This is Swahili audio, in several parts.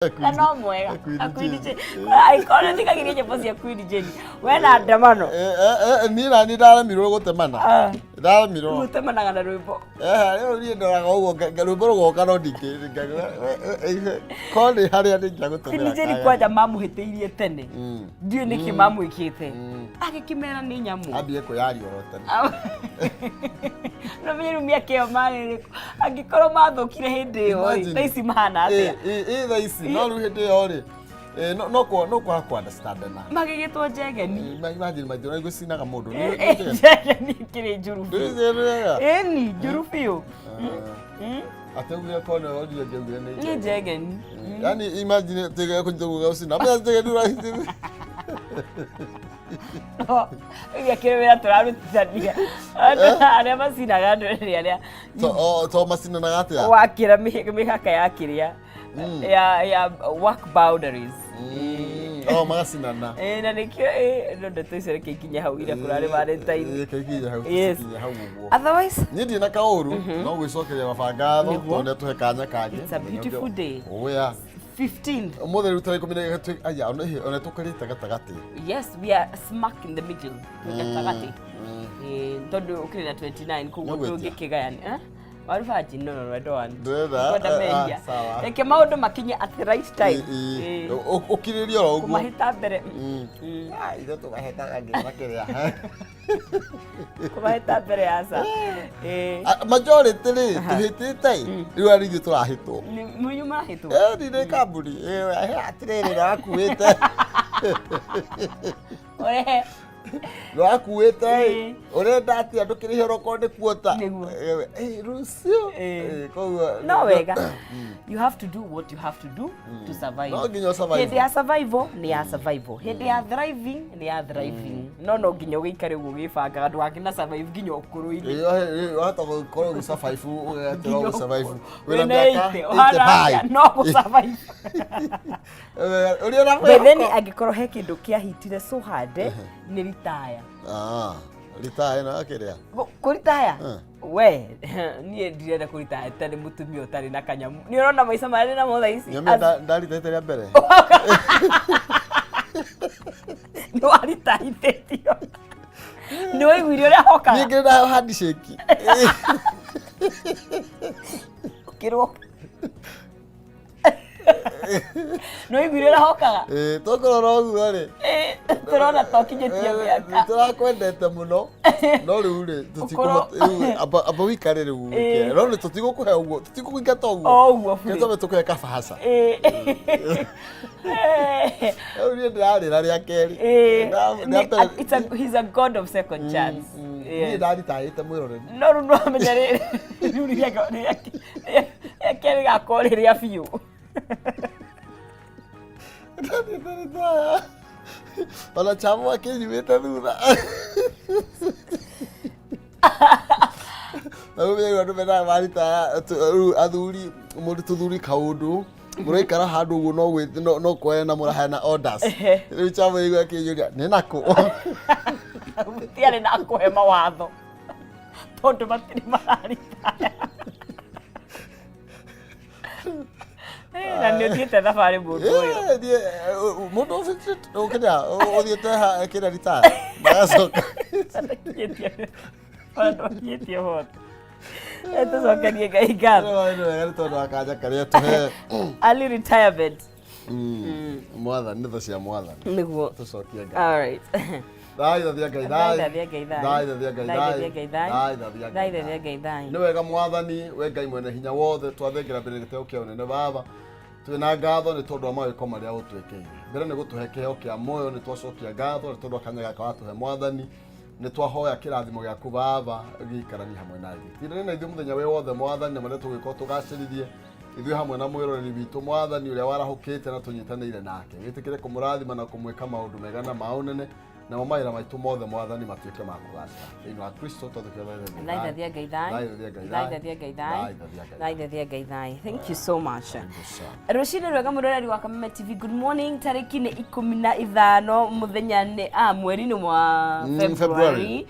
No mwega. Akuini je. Aikona ndikagirie nyimbo cia Queen Jane. We na ndamano. Ni ndaramirwo gutemana. Ndaramirwo. Gutemanaga na rwimbo. Rĩu niĩ ndoraga ũguo rwimbo rũgoka no kone harĩa ndĩngĩa gũtũmĩra. Queen Jane kwanja mamuhĩtĩirie tene. Ndiũ nĩkĩ mamwĩkĩte. Agĩkĩmera nĩ nyamu. Ambie kwĩyaria oro tene. No menyeru mĩaka ĩyo marĩ angĩkorwo mathũkire hĩndĩ ĩyo thaa ici mahana atĩa. Thaa ici no rĩu hĩndĩ ĩyo rĩ no kwa understand na magĩgĩtwo njegeni. Imagine maithio nĩ gũcinaga mũndũ. Njegeni kĩrĩ njuru. Ĩni njuru biũ. Ateugia kona wodi ngeugia nĩ njegeni. Yani imagine tega kũnyitwo gũcina. Ama njegeni ũrahithĩ. Ia kĩrĩwĩra tũrarutithania arĩa macinaga andũ arĩa to macinanaga atĩa wakĩra mĩhaka ya kĩrĩa ya work boundaries magacinana na nĩkĩo ndeto icio reke ikinye hau ira kũrarĩ Valentine hau ũguo otherwise niĩ ndirĩ na kaũru no gwĩcokeria mabangatho tondũ tũhe kanya kangĩ. It's a beautiful day. Oh yeah. 15. Ũmũthĩ rĩu tarĩki 10 aya ona tũkarĩte gatagatĩ. Yes, we are smack in the middle. Gatagatĩ. Tondũ ũkĩrĩ na 29 koguo ndũngĩkĩgayania. Warubaji no I don't want. Ndenda. Reke maũndũ makinye at the right time. Ũkirĩrio oro ũguo. Kũmahĩta mbere. Ithe tũgahĩtaga nginya kĩrĩa. Kũmahĩta mbere aca. Majority rĩ tũhĩtĩte rĩu ari ithuĩ tũrahĩtwo. Mũnyu marahĩtwo. Nĩ kambuni atĩrĩrĩ rakuĩte. Oye. Rakuĩte ũrenda atĩa ndũkĩrĩhe rokonde kuota. Rũcio. Koguo no wega. You have to do what you have to do to survive. No nginya survive. Hĩndĩ ya survival nĩ ya survival. Hĩndĩ ya thriving nĩ ya thriving. No nginya ũgĩikare ũguo ũgĩbangaga ndũgakĩna survive nginya ũkũrũ-inĩ. Wahota gũkorwo ũgĩsurvive ũgeterwo gũsurvive. Wĩna mĩaka no gũsurvive. Betheni angĩkorwo he kĩndũ kĩahitire so hande nĩ retire. Retire na akĩrĩa. Kũretire? We, niĩ ndirenda kũretire tani mũtumia ũtarĩ na kanyamu. Nĩ ũrona maica marĩ na motha ici. Nyamĩ ndaritete rĩa mbere. Nĩ waritahithĩtio. Nĩ waiguire ũrĩa hokaga. Niĩ ngĩrĩ na handshake. Ũkĩrwo. No igwire ra hokaga tũkũrora ũguo rĩ tũrona tokinyĩtie mĩaka tũrakwendete mũno no rĩu rĩ tũtikũhota amba wikare rĩu no nĩ tũtigũkũhe ũguo tũtigũkũingata ũguo nĩtũme tũkũhe kabahaca rĩu niĩ ndĩrarĩra rĩa kerĩ he's a god of second chance niĩ ndaritahĩte mwĩrore no rĩu nĩwamenya rĩu rĩa kerĩ gakorwo rĩrĩa biũ. Ona chamo akinyuĩte thutha. Ũmenya andũ mena marita athuri mũndũ tũthuri kaũndũ mũraikara handũ ũguo no kwoya na mũrahana orders. Rĩu chamo igua akĩnjũria nĩ nakũ. Tiarĩ na kũhe mawatho tondũ matirĩ mararita. Na nĩ ũthiĩte thabarĩ mũndũ ũyũ. Mũndũ ũkĩrĩa ũthiĩte kĩrĩa retire. Magacoka. Ndũkinyĩtie hoto. Tũcokerie Ngai ngatho. Nĩ tondũ wa kanya karĩa tũhe. Early retirement. Mwathani nĩ tha cia mwathani. Nĩguo. Tũcokie Ngai. All right. Thaithathia Ngai thai. Nĩ wega mwathani we Ngai mwene hinya wothe twathengera mbere gĩtĩo kĩa ũnene baba twĩna ngatho nĩ tondũ wa mawĩko marĩa ũtwĩkĩire mbere nĩ gũtũhe kĩheo kĩa muoyo nĩ twacokia ngatho nĩ tondũ wa kanya gaka watũhe mwathani nĩ twahoya kĩrathimo gĩaku baba gĩikaranie hamwe na ithuĩ tindanĩ na ithuĩ mũthenya wĩ wothe mwathani na marĩa tũgĩkorwo tũgacĩrithie ithuĩ hamwe na mwĩroreri witũ mwathani ũrĩa warahũkĩte na tũnyitanĩire nake wĩtĩkĩre kũmũrathima na kũmwĩka maũndũ mega na ma ũnene na mamayira maitu mothe mwathani matuike ma kugacira ino a Kristo Thank you so much. Rushine rwega muroreri wa Kameme TV. Good morning. Tariki ni 15 muthenya ni mweri ni wa February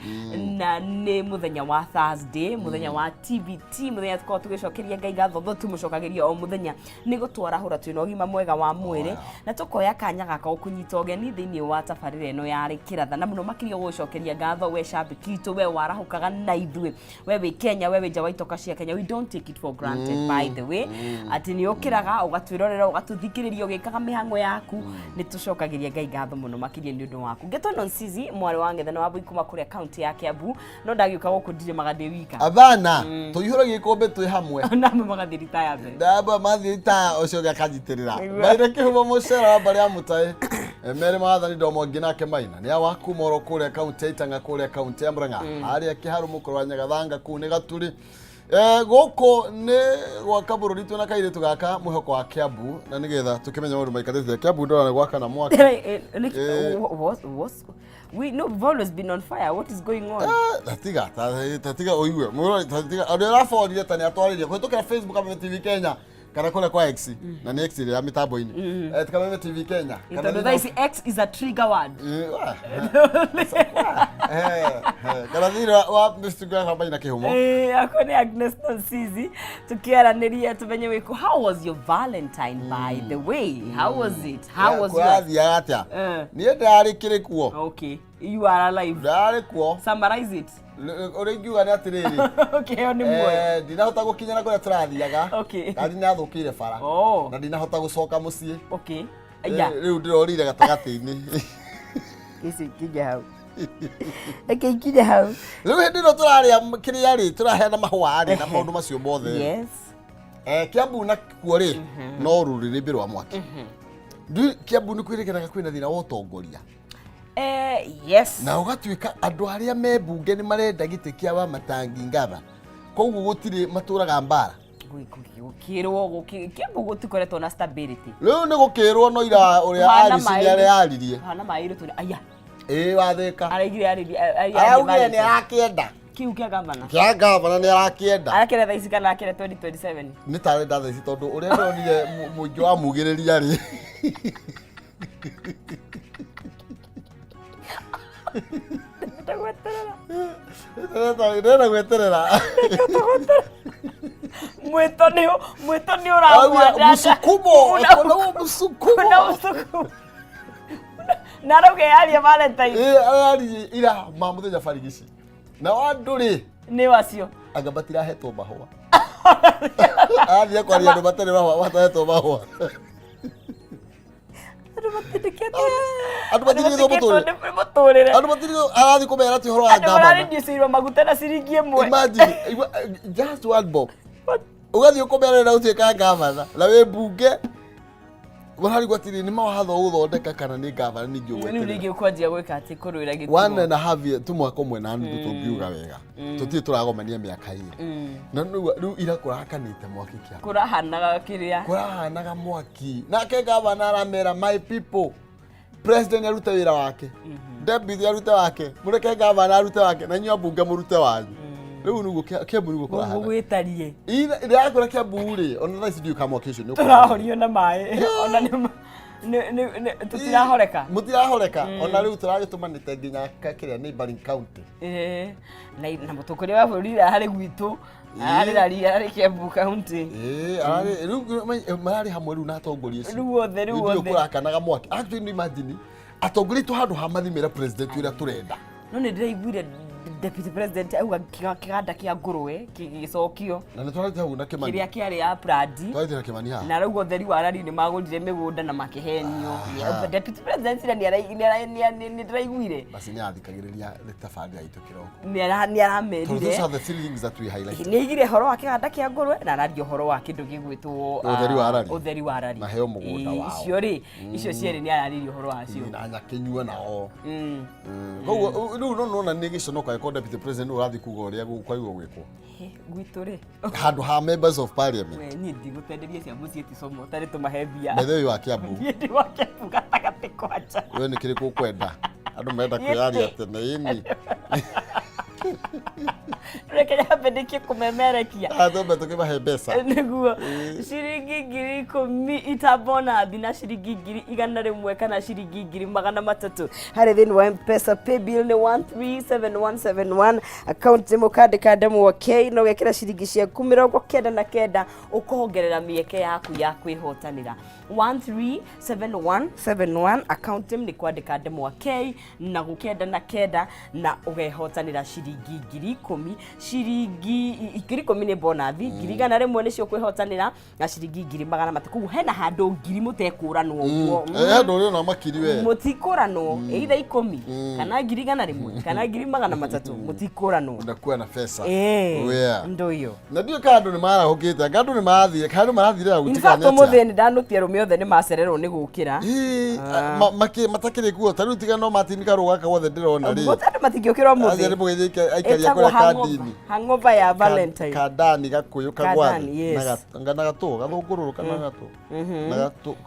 na ni muthenya wa Thursday, muthenya wa TBT, muthenya tukao tugicokeria Ngai gatho tho tumucokagiria o muthenya ni gutwara hura twina ogima mwega wa mwiri na tukoya kanya gaka ukunyita ogeni thiini wa tabarire eno ya kiratha na muno makirio gucokeria gatho we shabiki tu we warahukaga na ithui we wi Kenya we wi nja wa itoka cia Kenya. We don't take it for granted by the way ati ni ukiraga ugatwirorera ugatuthikiriria ugikaga mihango yaku ni tucokagiria Ngai gatho muno makiria ni undu waku. Getono Nsizi mwari wa ngethano wa Buikuma kuria county ya Kiambu no ndagiuka gukundire magade wika abana tuyihura gikombe twi hamwe na magathirita ya mbere ndaba mathirita ucio gakanjitirira maire kihumo mucera bari amutai mere mathani ndomo nginake maina ni awaku moro kuria county itanga kuria county ya Murang'a ari akiharu mukuru wa Nyagathanga ku ni gaturi goko ne gwa kabururi tuna kaire tugaka muhoko wa Kiambu na nigetha tukimenya mundu maikarite Kiambu ndora gwaka na mwaka we know we've always been on fire. What is going on? Tatiga oiwe muro tatiga adera forward tani atwariria kwitokera Facebook Kameme TV Kenya kana kule kwa X na ni X ile ya mitambo ini Kameme TV Kenya kana this X is a trigger word kana thira wa Instagram hapa ina kihumo akone Agnes Nsizi tukiaraniria tumenye wiko. How was your Valentine by the way? How was it? How was your atia ni ndari kire kuo? Okay, you are alive. Ndari kuo. Summarize it. Orengiuga ni atiriri. Okay, oni mwe. Ndinahota gukinyana kuria turathiaga. Okay. Kandi nathukire bara. Na ndinahota gucoka mucii. Okay. Aya. Riu ndirorire gatagati-ini. Kisi kija hau. Okay, kija hau. Riu hindi no turaria kiria ri turaheana mahua ri na maundu macio mothe. Yes. Kiambu na kuo ri no ruriri mbirwa mwaki. Kiambu ni kwirikanaga kwina thina wa utongoria. Yes. Na ugatuika andu aria me bunge ni marenda gitikia wa matangi ngaba koguo gutire maturaga mbara gukirwo Kiambu gutikoretwo na stability. Riu ni gukirwo no ira uria ariciria yaririe hana mairu tu aya wathika araigire araugire ni arakienda kiu kia gavana ni arakienda arakire thaisi kana akire 2027 ni tarenda thaisi tondu uria ndonire muingi wa mugiriria ri Ndagweterera mwito ni uragwa musukumo naruge yaria Valentine ari ira mamuthenya barigici na wanduri ni wacio anga batirahetwo mahua athia kwaria andu batari mahua batahetwo mahua andu batirigithwo muturire andu batirigithwo arathi kumera ti horo wa ngaba andu batirigithwo maguta na ciringi imwe. Imagine just one bob ugathi kumera na utuika ngaba na we bunge warari gwatiri ni mawatho uthondeka kana ni ngaba ningi ugwete ni ringi ukwanjia gwika ati kuruira gitumo 1.5 year tu mwaka umwe na ndu tungiuga wega tuti turagomania miaka iri na riu ira kurakanite mwaki kia kurahanaga kiria kurahanaga mwaki nake ngabana aramera my people president arute wira wake deputy arute wake mureke ngabana arute wake na nyua bunge murute wanyu riu nugo Kiambu nugo kurahana gwitarie ira yakora Kiambu ri ona thaisi ndiu kama occasion ni turahorio na mai ona ni tutirahoreka ona riu turagitumanite nginya kiria neighboring county na mutukuria wa bururi hari gwitu ari Kiambu county riu marari hamwe riu na atongoria icio riu othe kurakanaga mwaki actually imagine atongoria tu handu hamathimira president uria turenda no ni ndiraiguire deputy president auga kiganda kia ngurwe kigicokio na ni twarite hau na Kimani kiria kiari ya Pradi twarite na Kimani ha na raugo theri wa rari ni magurire migunda na makihenio deputy president ni ndiraiguire basi ni athikagiriria tabarira itu kiroko ni aramerire those are the things that we highlight ni igire horo wa kiganda kia ngurwe na radio horo wa kindu gigwitwo utheri wa rari na heo mugunda wao icio ri icio cieri ni araririo horo wacio na nyakinyua nao koguo riu no ni giconoka ko deputy president urathi kuga uria gukwaigwo gwikwo gwitu ri handu ha members of parliament we ni ndigutenderia cia mucie ti somo tari tumahebia bethe wa Kiambu ndi wa Kiambu gatagati kwacha we ni kiriku kwenda Andu menda kuyaria tene ini. Reke yapendeke kumemerekia. Thombe tukibahe mbeca. Niguo. Ciringi 10,000 itabona thina ciringi 100 kana ciringi 300 hari thini wa M-Pesa. Pay bill ni 137171. Account mo kadi kademo wa K no wekera ciringi ciaku 99 ukohongerera mieke yaku ya kwihotanira. 137171 account ni kwandika demo wa K na gukenda na kenda na ugehotanira ciringi 10,000. Ciringi 10,000 ni bonathi 100 ni cio kwihotanira na ciringi 300 kugu hena handu 1000 mutekuranwo uguo handu uri na makiri we mutikuranwo either 10 kana 100 kana 300 mutikuranwo ndakuwa na pesa ndo hiyo na ndio kandu ni mara hukite kandu ni mathire kandu marathire gutikanya in fact mutheni ndanutia rumio othe ni macererwo ni gukira matakire guo tari utiga no matimika rugaka wothe ndirona ri gutari matingiukirwa muthi ari mugithike aikaria kura kadini hangover ya Valentine kadani gakuyu kagwathi na gatu gathungururu kana gatu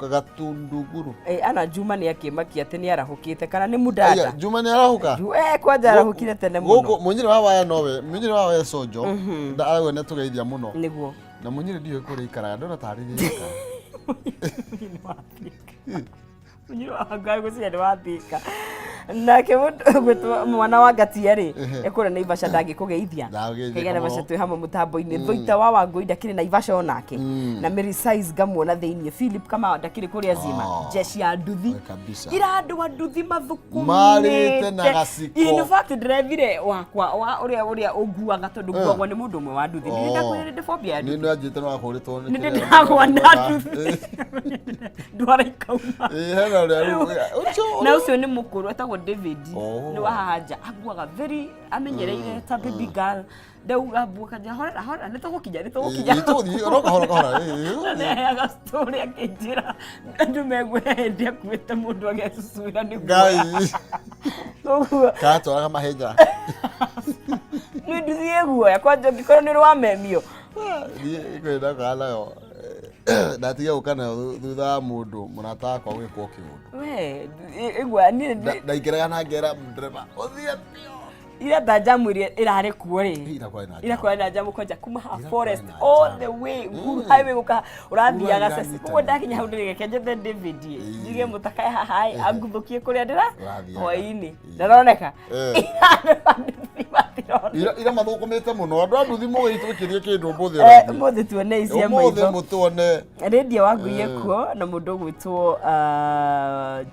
na gatunduguru ana Juma ni akimakia teni arahukite kana ni mudada Juma ni arahuka kwanja arahukire tene muno guko munyiri wa waya nowe munyiri wa waya sojo nda awe ne tugeithia muno niguo na munyiri ndio kuri ikara ndona taririka munyiri wa ngai gucia ni wathika nake gwitwa mwana wa Ngatiari ekore na Ivasha ndangikugeithia kegena Ivasha twi hamwe mutambo-ini Thoita wa Wangui ndakiri na Ivasha onake na Mary Size ngamuona thiini Philip kama ndakiri kuri azima jeshi ya nduthi irandu nduthi mathukumite marite na gasiko in fact drevire wakwa wa uria uguaga tondu guagwo ni mundu mwe wa nduthi ni ndakwirinde phobia ni njite no akhurito ni ndagwa na nduthi ndwara ikauma hena ria na ucio ni mukuru etagwo David ni wahaja aguaga very amenyereire ta baby girl ndauga buka ja hora nitugukija nituthi oroka hora aga story akijira ndumegwende akwete mundu agesusuira ni ngai katwara maheja ni nduthie guoya kwanja ngikoro ni rwa memio kwenda kala yo ndatiga ukana thutha mundu munata kwa gwikwo kiundu we igwa ni ndaikiraga na ngera mdreva uthie pio ira dajamu irare kuo ri ira kwa na jamu koja kuma ha forest all the way good highway uka urathiaga sasa kuo ndakinya hau ndirikeje the David ndige mutaka hai aguthukie kuria ndira hoini ndaroneka ira mathukumite muno andu andu thimu gitwikirie kindu muthe tuone icia maitho mutuone radio wanguie kuo na mundu gwitwo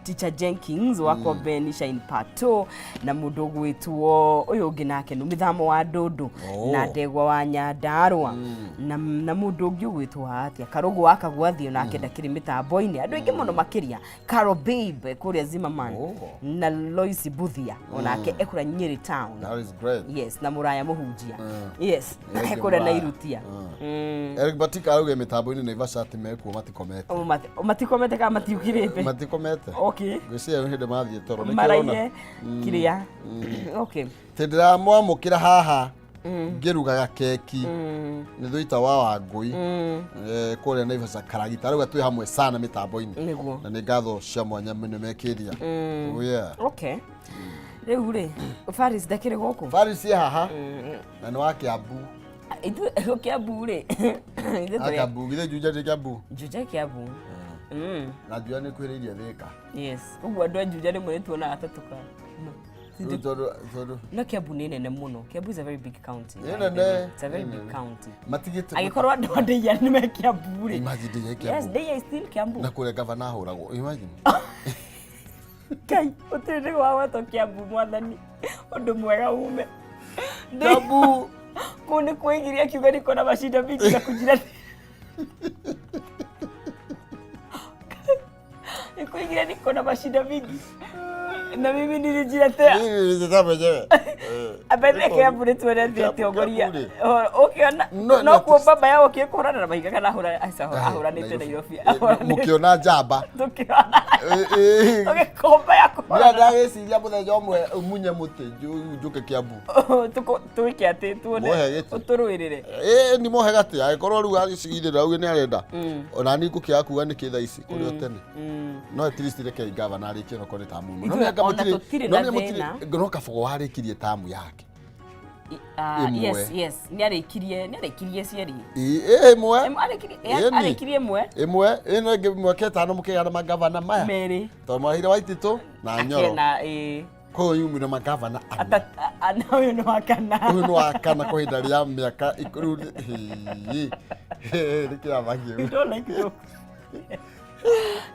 teacher Jenkins wako Ben Shine Pato na mundu gwitwo uyu ungi nake no mithamo wa ndundu na ndegwa wa Nyandarua na mundu ungi gwitwo atia karugu waka gwathio nake ndakiri mitambo-ini andu ingi muno makiria Carol Babe kuria Zimmerman na Lois Buthia onake ekura Nyeri town. That is great. Yes na Muraya Muhunjia yes ekura na Irutia Eric Batika auge mitambo-ini na Ivasha timekuo matikomete matikomete kama matiukirite matikomete okay gwiciria hinde mathie toro nikiona kiria okay tendera mwamukira haha ngirugaga keki ni Thoita wa Wangui kuria na Ivasha karagita riu twi hamwe sana mitambo-ini na ni ngatho cia mwanya mene mekiria okay riu ri Faris ndakire guku Faris haha na ni wa Kiambu itu Kiambu ri Kiambu githe Juja Kiambu na Juja ni kwiriria Thika yes ugu andu Juja ni mwe tuona atatuka no Kiambu ni nene muno Kiambu is a very big county it's a very big county matigite agikorwa andu andeia ni me Kiambu ri imagine Kiambu yes they are still Kiambu na kule governor huragwo imagine kai utiriri wa wato Kiambu mwathani undu mwega ume Kiambu kuni kuingiria kiuga niko na mashinda mingi na kujira kuingiria niko na mashinda mingi na mimi nilijiletea Abethe Kiambu nĩ tuonete atongoria ũkĩona no kuo baba yao ũkĩkũrana na mahiga kana ahũranĩte Nairobi mũkĩona njamba ũgĩkomba yakũhũrana ndagĩciria mũthenya ũmwe munye mũtĩ njũke Kiambu twĩke atĩ tuone ũtũrũĩrĩre nĩ mohe gatĩ agĩkorwo rĩu agĩcigirĩra uge nĩ arenda ona ni ngũkĩaga kuga nĩ kĩ thaa ici kũrĩ o tene no at least reke gavana arĩkie no kone tamu no kabogo warĩkirie tamu yake yes nĩ arĩkirie ciari ĩmwe ĩno ĩngĩ mwaka ĩtano mũkĩgana magavana maya merĩ tondũ mwahire Waititũ na Nyoro kũu yumire magavana ũyũ nĩ wa kana kũhinda rĩa mĩaka rĩkĩamagiũ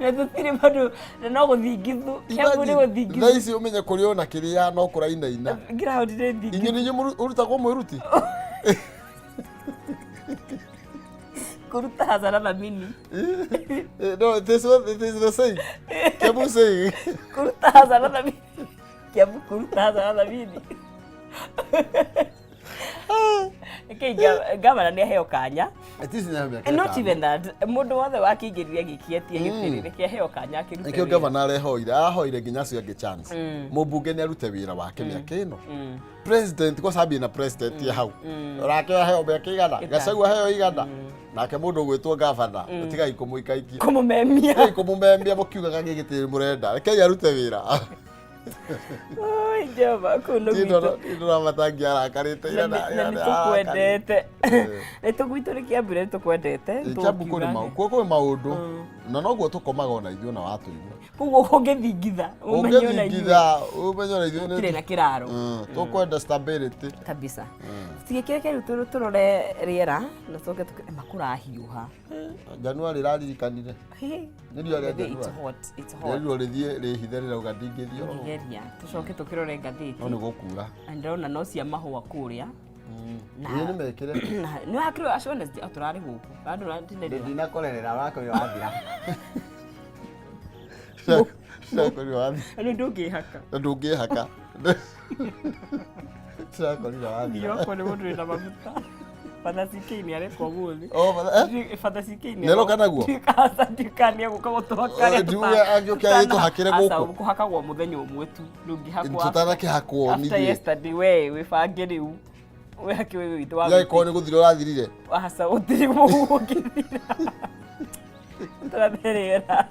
Tũtirĩ bado no gũthingithu Kiambu nĩ gũthingithu thaa ici ũmenye kũrĩ ona kĩrĩa no kũrainaina ground nĩ thingithu inyuĩ nĩ ũrutagwo mwĩruti kuruta hasara na mini no this is the same Kiambu saying kuruta hasara na mini Kiambu kuruta hasara na mini gavana nĩ aheo kanya not even that mũndũ wothe wakĩingĩrire gĩkĩetie gĩtĩrĩ reke aheo kanya akĩrute nĩkĩo gavana ahoire nginya acio angĩ chance mũmbunge nĩ arute wĩra wake mĩaka ĩno president kwa sababu na president ya hau rake aheo mĩaka igana Gachagua aheo igana nake mũndũ gwĩtwo gavana ũtigai kũmũikaikia kũmũmemia mũkiugaga gĩgĩtĩrĩ mũrenda reke arute wĩra oi java kuno ndo matangi arakarite ira nĩtũkwendete nĩtũgwitũ Kiambu nĩtũkwendete Kiambu kũrĩ maũndũ na noguo tũkomaga ona ithuĩ na watũigua koguo ũngĩthingitha umenye ona ithuĩ tũtirĩ na kĩraro tũkwenda stability kabisa tigĩkĩreke rĩu tũrore rĩera na tũcoke makũrahiũha Januari raririkanire nĩ riũa rĩa Januari riũa rĩthiĩ rĩhithe rĩrauga ndingĩthiĩ tũcoke tũkĩrore ngathĩti no nĩ gũkura ndĩrona no cia mahũa kũrĩa nĩ mekĩre nĩ hakĩrwo aciones tũrarĩ gũkũ andũ ratinĩrĩra ndinakorerera wakũrĩ wathira ndinakorerera wathira ndũngĩhaka ndinakorerera wathira nĩokwo nĩ mũndũ wĩna maguta Fathasikĩini areko mũthĩ Fathasikĩini neroka naguo ndikania gũka gũtũhaka tũhakĩre gũkũ kũhakagwo mũthenya ũmwe tu ndũngĩhakwo tũtanakĩhakwo after yesterday we wĩbange rĩu wĩhake wĩ witũ wa gĩkorwo nĩ gũthira ũrathirire aca gũtirĩ mũhu ũngĩthira tũratherera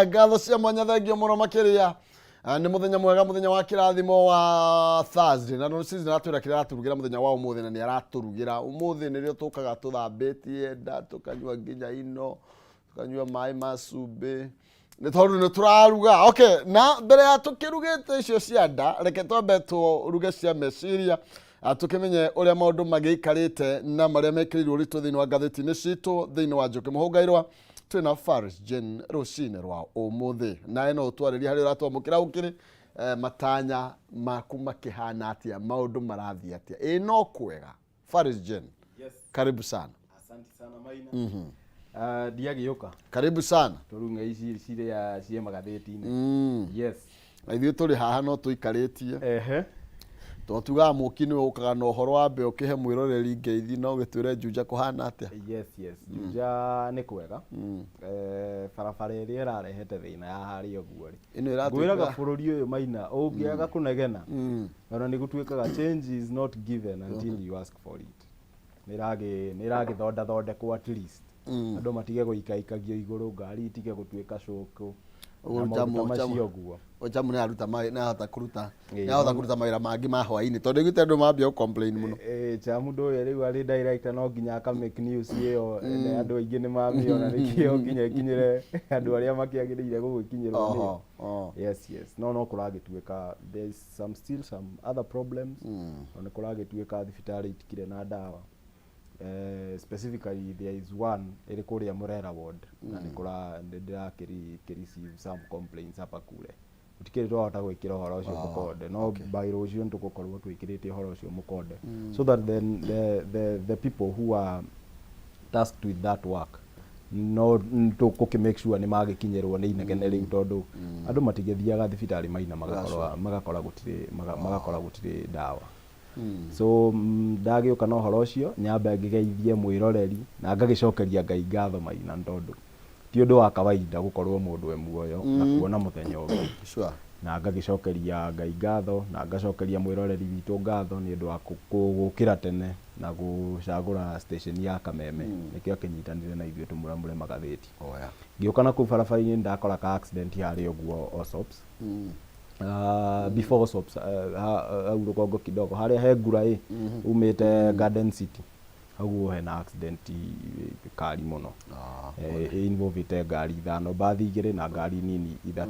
Ngatho cia mwanya thengio muno makiria. Nĩ mũthenya mwega, mũthenya wa kĩrathimo wa Thursday, na no season atwĩra kĩrĩa aratũrugĩra mũthenya wa ũmũthĩ, na nĩ aratũrugĩra ũmũthĩ nĩrĩo tũkaga tũthambĩtie nda, tũkanyua nginya ino, tũkanyua maĩ ma cumbĩ, nĩ tondũ nĩ tũraruga. Okay, na mbere ya tũkĩrugĩte icio cia nda, reke twambe tũruge cia meciria, tũkĩmenye ũrĩa maũndũ magĩikarĩte na marĩa mekĩrĩirwo ritũ thĩinĩ wa ngathĩti-inĩ citũ thĩinĩ wa Njũkĩ Mũhũngairwa. Twina Faris Jen rũcinĩ rwa ũmũthĩ, na ĩno ũtwarĩria harĩ ũratwamũkĩra ũkĩrĩ matanya maku makĩhana atĩa, maũndũ marathiĩ atĩa, no kwega. Faris Jen, yes, karibu sana. Asante sana Maina. Diagĩũka, karibu sana. tũrunga ici ciria cie magathĩti-inĩ. Yes, ithuĩ tũrĩ haha no tũikarĩtie tugaga mũki nĩ ũkaga na ũhoro wa mbere ũkĩhe mwĩroreri ngeithi, no gĩtwĩre Juja kũhana atĩa. yes, Juja nĩ kwega. Barabara ĩrĩa ĩrarehete thĩna ya harĩa ũguo rĩ, ngwĩraga bũrũri ũyũ Maina, ũngĩaga kũnegena ona nĩ gũtuĩkaga change is not given until you ask for it. nĩ ĩragĩthondekwo at least, andũ matige gũikaikagio igũrũ, ngari itige gũtuĩka cũkũ. Ojamu nĩ aruta maĩ, nĩ ahota kũruta mawĩra mangĩ ma hwainĩ, tondũ ĩgũte andũ mambia complain mũno. Chamu ndũĩ rĩu arĩ director no nginya aka make news ĩyo, andũ aingĩ nĩ mamĩona, nĩkĩo nginya ĩkinyĩre andũ arĩa makĩagĩrĩire gũgĩkinyĩrwo nĩyo. Yes, no kũragĩtuĩka there is still some other problems, na kũragĩtuĩka thibitarĩ itikire na ndawa. Specifically there is one ĩrĩ kũrĩa Murera ward, na ndĩrakĩreceive some complaints hapa kule. Tutikĩrĩ twahota gwĩkĩra ũhoro ũcio mũkonde, no by rũciũ tũgũkorwo twĩkĩrĩte ũhoro ũcio mũkonde, so that then the people who are tasked with that work no tũkĩ make sure nĩ magĩkinyĩrwo nĩ inegene rĩu, tondũ andũ matigĩthiaga thibitarĩ Maina magakora gũtirĩ ndawa. So ndagĩũka na ũhoro ũcio nyambe ngĩgeithie mwĩroreri na ngagĩcokeria Ngai ngatho Maina, tondũ ti ũndũ wa kawaida gũkorwo mũndũ muoyo na kuona mũthenya ũngĩ. Na ngagĩcokeria Ngai ngatho na ngacokeria mwĩroreri witũ ngatho nĩ ũndũ wa gũkĩra tene na gũcagũra station ya Kameme, nĩkĩo kĩnyitanire na ithuĩ tũmũramũre magathĩti. Ngĩũka na kũu barabara-inĩ ndakora ka accident harĩa ũguo Osops. Before Osops au rũgongo kidogo harĩa he ngura umĩte Garden City, hau hena accident kari mũno, involvete ngari 5, bathi 2 na ngari nini 3.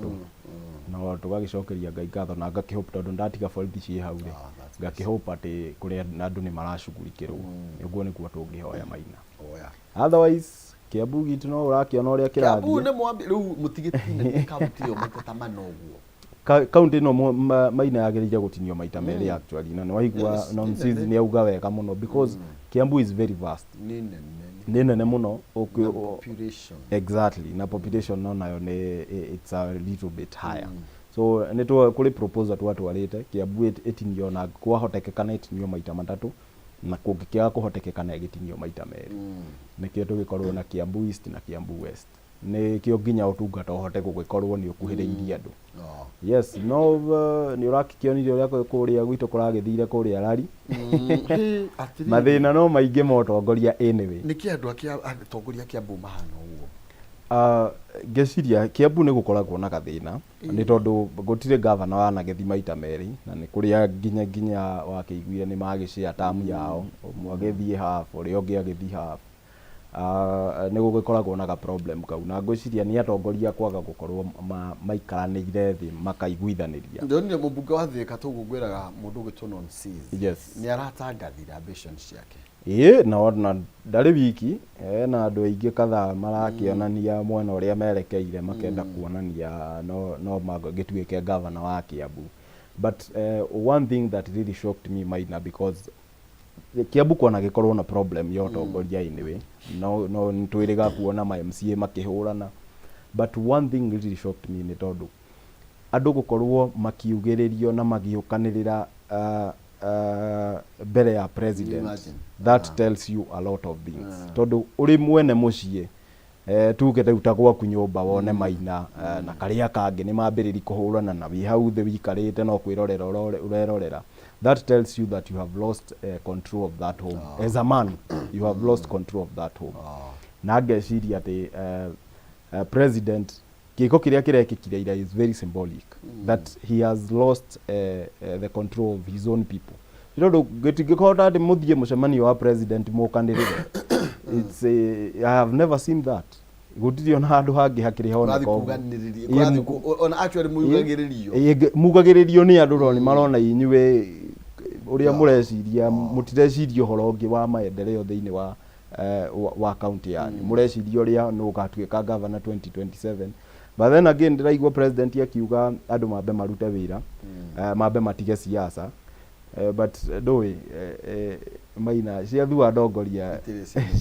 No tũgagĩcokeria Ngai ngatho na ngakĩhope, tondũ ndatiga borithi ciĩ hau rĩ, ngakĩhope atĩ kũrĩa andũ nĩ maracugurikĩrwo, ũguo nĩkuo tũngĩhoya Maina. Otherwise Kiambu gitu no ũrakĩona ũrĩa kĩrathiĩ. Kiambu nĩ mwambi rĩu mũtigĩtinĩ kaunti ĩyo maita mana ũguo. Kaunti ĩno Maina yagĩrĩire gũtinio maita merĩ actually, na nĩwaigua nonsense nĩ auga wega mũno, because Kiambu is very vast, nĩ nene mũno, population exactly, na population no nayo it's a little bit higher. So nĩ kũrĩ proposal twatwarĩte Kiambu ĩtinio na kwahotekeka ĩtinio maita 3, na kũngĩkĩaga kũhotekeka ĩgĩtinio maita merĩ. Nĩkĩo tũgĩkorwo na Kiambu East na Kiambu West, nĩkĩo nginya ũtungata ũhote gũgĩkorwo nĩ ũkuhĩrĩirie andũ. Yes, no nĩ ũrakĩonire ũrĩa kũrĩa gwitũ kũragĩthire kũrĩa Rari. Mathĩna no maingĩ ma ũtongoria anyway. Nĩkĩ andũ atongoria Kiambu mahana ũguo? Ngeciria Kiambu nĩ gũkoragwo na gathĩna, nĩ tondũ gũtirĩ gavana wanagethi maita merĩ, na nĩ kũrĩa nginya wakĩiguire nĩ magĩcia tamu yao, mwagĩthiĩ half ũrĩa ũngĩ agĩthiĩ half. Nĩ gũgĩkoragwo na ga problem kau, na ngwĩciria nĩ atongoria kwaga gũkorwo maikaranĩire thĩ makaiguithanĩria. Ndonire mũmbunge wa Thika tũgũngwĩraga mũndũ ũgĩtwo nonsense. Yes, nĩ aratangathira ambitions ciake. Na ndarĩ wiki na andũ aingĩ kadhaa marakĩonania mwena ũrĩa merekeire, makenda kuonania no magĩtuĩke governor wa Kiambu. But one thing that really shocked me Maina, because Kiambu kwana gĩkorwo na problem ya ũtongoria anyway, no nĩtwĩrĩga kuona ma MCA makĩhũrana, but one thing really shocked me nĩ tondũ andũ gũkorwo makiugĩrĩrio na magĩũkanĩrĩra mbere ya president. That tells you a lot of things, tondũ ũrĩ mwene mũciĩ tuge ta gwaku nyũmba wone Maina na karĩa kangĩ nĩ mambĩrĩri kũhũrana na wĩ hau thĩ wikarĩte no kwĩrorera urerorera. That tells you that you have lost control of that home. As a man, you have lost control of that home. Na ngeciria atĩ president Kiko kiria kirekikira ira is very symbolic that he has lost the control of his own people. Ndo getigikota ati muthie mucemanio wa president mukanirire. It's I have never seen that. Gutiri ona handu hangi hakiri hona ko ona actually mugagiririo ni andu roni marona inyuwe uria mureciria mutireciria horo ungi wa maendeleo thiini wa county yanyu mureciria uria no gatuika governor 2027. But then again ndiraigua president akiuga andu mambe marute wira mambe matige siasa. But ndoi Maina cia thua ndongoria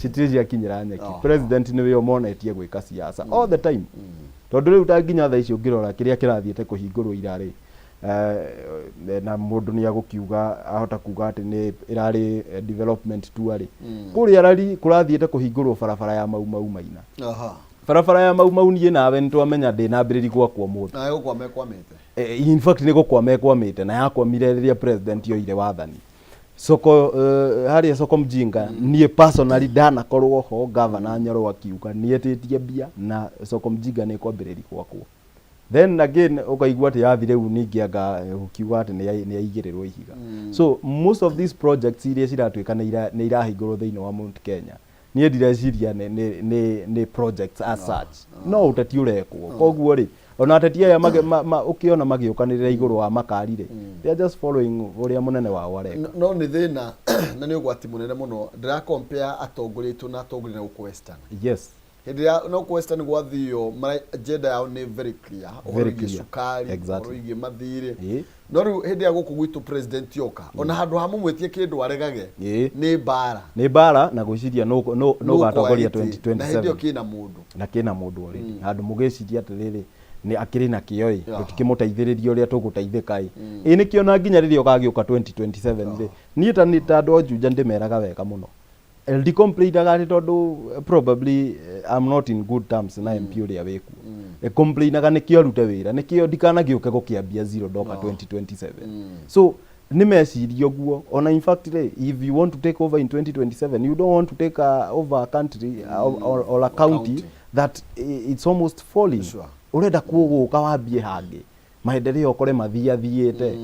citiri kinyira nyeki. President niwe omonetie gwika siasa all the time. Tondu riu tanginya tha icio ngirora kiria kirathiete kuhingurwo irari na mundu ni agukiuga ahota kuga ati ni irari development tu ari kuria rari kurathiete kuhingurwo barabara ya mau Maina. Barabara ya mau nie nawe ntwamenya ndi nambiriri gwakwo muthi na gukwa mekwamite in fact ni gukwa mekwamite na yakwamire riria president yoire wathani soko haria soko mjinga nie personally dana korwo ho governor Nyoro akiuga nie titie bia na soko mjinga ni kwambiriri gwakwo. Then again ukaigua ati yathire u ningianga ukiuga ati ni aigirirwo ihiga. So most of these projects iria ciratwika ni irahingurwo thiini wa Mount Kenya nie direciria ni projects as such no utati urekwo koguo ri ona ateti aya ukiona magiukanirira iguru wa makari ri they are just following uria munene wao areka no ni thina na ni ugwati munene muno ndira compare atongoritu na atongori na uko western. Yes, hindi no uko western gwathio agenda yao ni very clear origi sukari origi mathire no riu hindi aguku gwitu president yoka ona handu hamu mwetie kindu aregage ni bara na gwiciria no gatongoria 2027 na hindi kina mundu already handu mugiciria atiriri ni akiri na kioi tukimuteithiriria uria tuguteithika ni kiona nginya riria ugagiuka 2027 ri ni ta ndu njunja ndimeraga wega muno LD complained agati tondu probably I'm not in good terms na MP uria wiku complain aga nikio rute wira nikio dikana giuke gukiambia zero doka 2027 so ni meciria guo ona in fact if you want to take over in 2027 you don't want to take over a country or a county that it's almost falling urenda kuguka wambie hangi maendeleo okore mathiathiete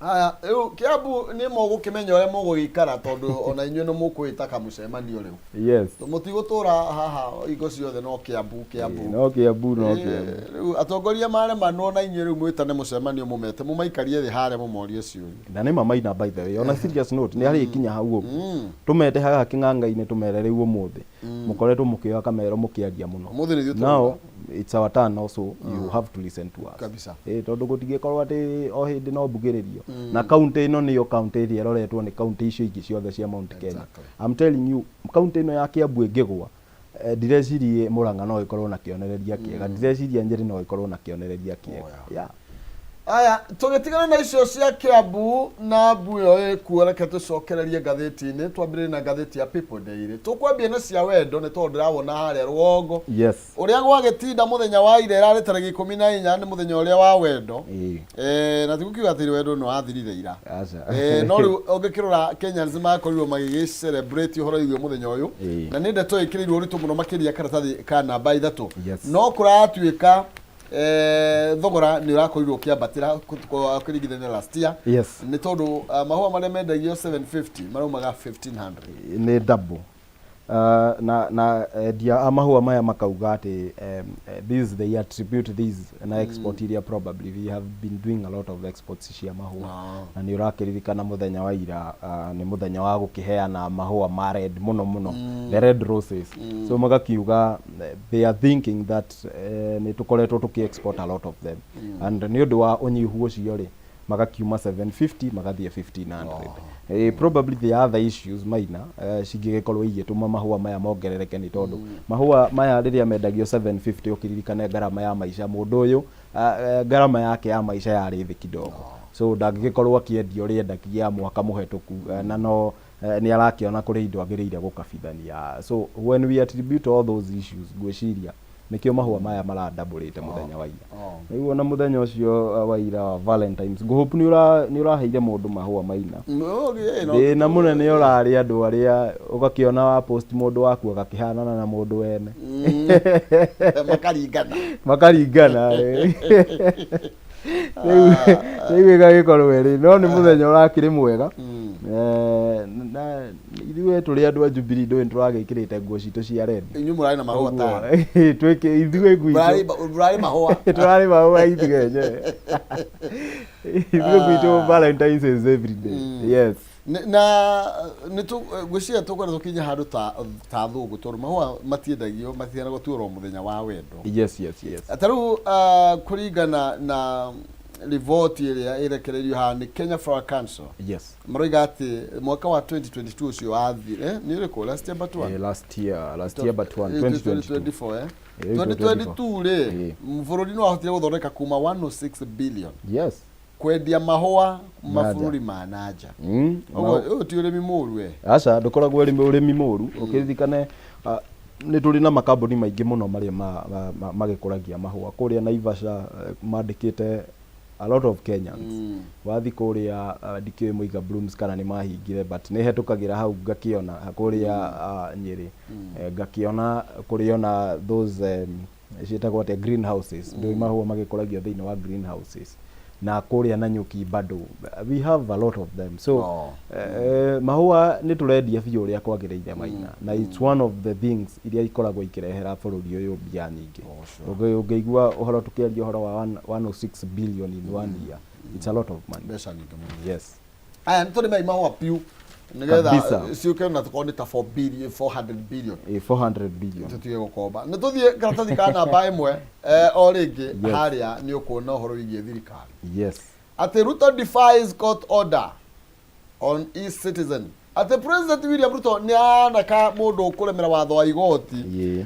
aya Kiambu ni mogukimenya ore mogugikara tondu ona inywe no mukwita kamucemanio riu. Yes, mutigutura haha igo ciothe no Kiambu no Kiambu riu atongoria mare mano na inywe riu mwitane mucemanio mumete mumaikarie thi hare mumorie ciuri na ni Maina by the way on a serious note ni hari ikinya hau ugu tumete haga king'anga-ini tumere riu umuthi mukoretwo mukioya kamero mukiaria muno now it's our turn also you have to listen to us kabisa tondu gutigikorwo ati o hindi no mbugiririo na county ino niyo county iria roretwo ni county icio ingi ciothe cia Mount Kenya. I'm telling you county ino ya Kiambu ingigwa direcirie Murang'a no ikorwo na kionereria kiega direcirie Nyeri no ikorwo na kionereria kiega aya tugitigana na icio cia Kiambu na mbuyo kuoreke tucokererie ngatheti-ini twambire na ngatheti ya People Daily tukwambia na cia wendo ni tondu ndĩrawona haria rwongo uria gwagitinda muthenya wa ira irari tariki 14 ni muthenya uria wa wendo na tigukiuga atiri wendo no athirire ira no riu ungikirora Kenyans makorirwo magigicelebrate uhoro igwe muthenya uyu na ni ndeto ikirirwo uritu muno makiria karatathi ka namba 3 no kuratuika thogora ni urakorirwo kiambatira kuringithania last year ni tondu mahua maria mendagio 750 maraumaga 1500 ni double na dia amahua maya makauga ati this they attribute this na export area probably we have been doing a lot of exports cia mahua na ni urakiririkana muthenya wa ira ni muthenya wa gukiheana mahua ma red muno the red roses so magakiuga they are thinking that ni tukoretwo tuki export a lot of them and ni undu wa unyihu ucio ri magakiuma 750 magathie 1500 probably the other issues Maina cingigikorwo igituma mahua maya mongerereke ni tondu mahua maya riria mendagio 750 ukiririkane garama ya maisha mundu uyu garama yake ya maisha yari thi kidogo so ndagigikorwo akiendio riendagia mwaka muhetuku na no ni arakiona kuri indo agiriire gukabithania so when we attribute all those issues gwiciria nikio mahua maya maradabulite muthenya wa ira niguo na muthenya ucio wa ira wa Valentines hope ni uraheire mundu mahua Maina na munene urari andu aria ugakiona wa post mundu waku agakihanana na mundu wene Makaringana. Rĩu gagĩkorwo wĩrĩ no nĩ mũthenya ũrakĩrĩ mwega. Na ithuĩ tũrĩ andũ a Jubilee ndũĩ tũragĩkĩrĩte nguo citũ cia red. Inyuĩ mũrarĩ na mahũa ta. Twĩke ithuĩ gwitũ. Mũrarĩ mahũa. Tũrarĩ mahũa ithuĩ enyewe. Ithuĩ gwitũ Valentine's is every day. Yes. Na ngwĩciria tũkwenda tũkinye handũ ta thũngũ tondũ mahũa matiendagio matiheanagwo gũtuĩrwo mũthenya wa wendo. Yes. Ta rĩu kũringana na riboti ĩrĩa ĩrekereirio haha nĩ Kenya Flower Council. Yes. Maroiga atĩ mwaka wa 2022 ũcio wathire nĩ ũrĩkũ last year but one. Last year but one 2024. 2022 rĩ bũrũri no ahotire gũthondeka kuma 106 billion. Yes. Kwendia mahũa mabũrũri ma nanja. Ũguo ti ũrĩmi mũru we. Aca ndũkoragwo ũrĩmi mũru ũkĩririkane nĩ tũrĩ na makambuni maingĩ mũno marĩa magĩkũragia mahũa kũrĩa Naivasha mandĩkĩte a lot of Kenyans. Wathi kũrĩa ndikĩũĩ Muiga Blooms kana nĩ mahingire but nĩ hetũkagĩra hau ngakĩona kũrĩa Nyeri ngakĩona kũrĩa ona those ciĩtagwo atĩa greenhouses ndio mahũa magĩkũragio thĩinĩ wa greenhouses na kũrĩa Nanyuki bado we have a lot of them so mahũa nĩ tũrendia biũ ũrĩa kwagĩrĩire Maina na it's one of the things iria ikoragwo ikĩrehera bũrũri ũyũ mbia nyingĩ ũngĩigua ũhoro tukĩaria ũhoro wa 106 billion in one year it's a lot of money. Yes. Aya nĩtũrĩ mahũa piũ nigetha ciuke na tukonde ta 400 billion 400 billion tutige gukomba nĩ tuthie karatathi ka namba ĩmwe o rĩngĩ harĩa nĩ ũkuona ũhoro wĩgiĩ thirikari. Yes. Ati Ruto defies court order on e-citizen. Ati President William Ruto nĩ anaka mũndũ kũremera watho wa igoti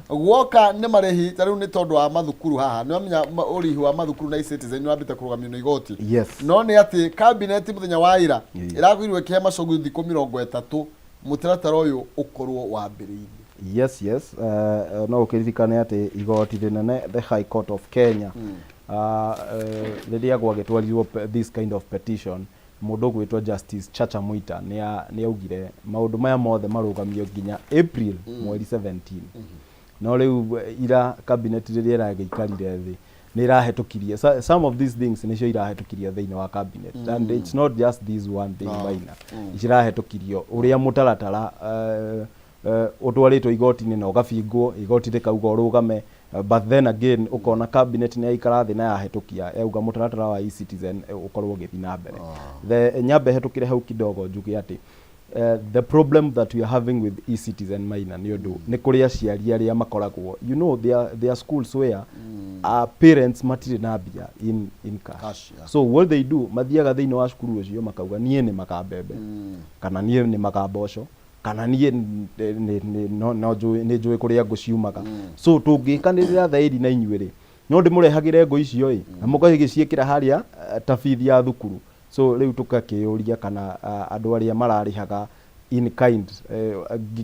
guoka nĩ marĩhi ta rĩu nĩ tondũ wa mathukuru haha nĩ wamenya ũrĩhi wa mathukuru na e-citizen nĩ wambĩte kũrũgamio nĩ igoti. No nĩ atĩ cabinet mũthenya wa ira ĩragwirwo ĩkĩhe macogu thikũ 30 mũtaratara ũyũ ũkorwo wambĩrĩirie. Yes. No ũkĩririkane atĩ igoti rĩnene the High Court of Kenya rĩrĩa gwagĩtwarirwo this kind of petition mũndũ gwĩtwo Justice Chacha Mwita nĩ augire maũndũ maya mothe marũgamio nginya April mweri 17. No rĩu ira cabinet rĩrĩa ĩragĩikarire thĩ nĩ irahetũkirie some of these things nĩcio irahetũkirie thĩinĩ wa cabinet and it's not just this one thing Maina irahetũkirio ũrĩa mũtaratara ũtwarĩtwo igoti-inĩ na ũgabingwo igoti rĩkauga ũrũgame but then again ukona cabinet nĩ yaikara thĩ na yahetũkia yauga mũtaratara wa e-citizen ũkorwo ũgĩthiĩ na mbere. The nyambe hetũkire hau kidogo njuge atĩ the problem that we are having with e-citizen Maina nĩ ũndũ nĩ kũrĩ aciari arĩa makoragwo you know their schools where parents matirĩ na mbia in cash. So what they do mathiaga thĩinĩ wa cukuru ũcio makauga niĩ nĩ makambembe kana niĩ nĩ makamboco kana niĩ nĩ njũĩ kũrĩa ngũ ciumaga so tũngĩkanĩrĩra thaĩri na inyuĩ rĩ no ndĩmũrehagĩre ngũ icio ĩ na mũgagĩciĩkĩra harĩa tabithi ya thukuru so rĩu tũkakĩũria kana andũ arĩa mararĩhaga in kind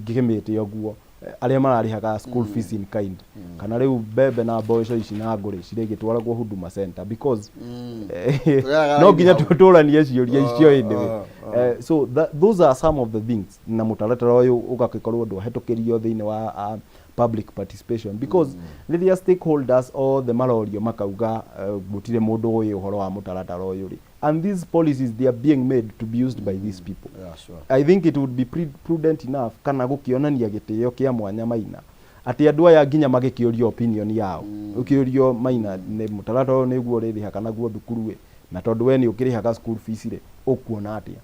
ngĩmĩte ũguo arĩa mararĩhaga school fees in kind kana rĩu mbembe na mboco ici na ngũrĩ cirĩgĩtwaragwo Huduma Center because no nginya tũtũranie ciũria icio ĩndĩ so those are some of the things na mũtaratara ũyũ ũgagĩkorwo ndũhetũkĩrio thĩinĩ wa public participation because rĩrĩa stakeholders all the marorio makauga gũtirĩ mũndũ ũyũ ũhoro wa mũtaratara ũyũ rĩ and these policies they are being made to be used by these people. I think it would be prudent enough kana gũkĩonania gĩtĩo kĩa mwanya Maina atĩ andũ aya nginya magĩkĩũrio opinion yao ũkĩũrio Maina nĩ mũtaratara ũyũ nĩguo ũrĩrĩha kana guo thukuru we na tondũ we nĩ ũkĩrĩhaga school fees rĩ ũkuona atĩa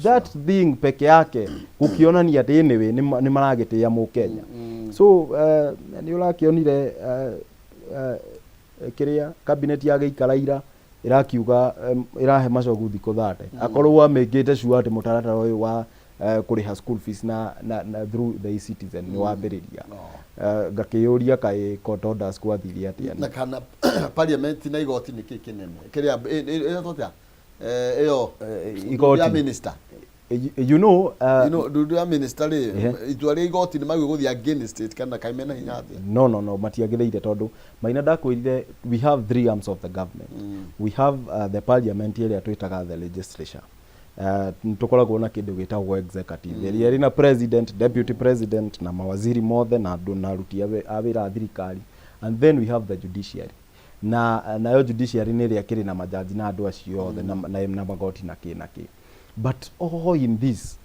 that thing peke yake gũkĩonania atĩ anyway nĩ maragĩtĩa mũkenya so nĩ ũrakĩonire kĩrĩa cabinet yagĩikara ira irakiuga irahe macogu thikũ 30 akorwo amĩngĩte sure atĩ mũtaratara ũyũ wa kũrĩha school fees na through the e-citizen nĩ wambĩrĩria ngakĩũria kaĩ court orders kwathiria atĩa na kana parliament na igoti nĩ kĩnene kĩrĩa ĩyo ĩyo igoti ya minister you know ndudu minister itua rĩa igoti nĩ magĩe gũthiĩ against it kana kaime na hinya atĩa no matiagĩrĩire tondũ Maina ndakwĩrire we have 3 arms of the government we have the parliament ĩrĩa twĩtaga the legislature tukoragwo na kindu gitagwo executive iria rina president, deputy president na mawaziri mothe na andu na aruti a wira thirikari, and then we have the judiciary nayo judiciary ni ria kiri na majaji na andu acio othe na magoti na ki. But all in this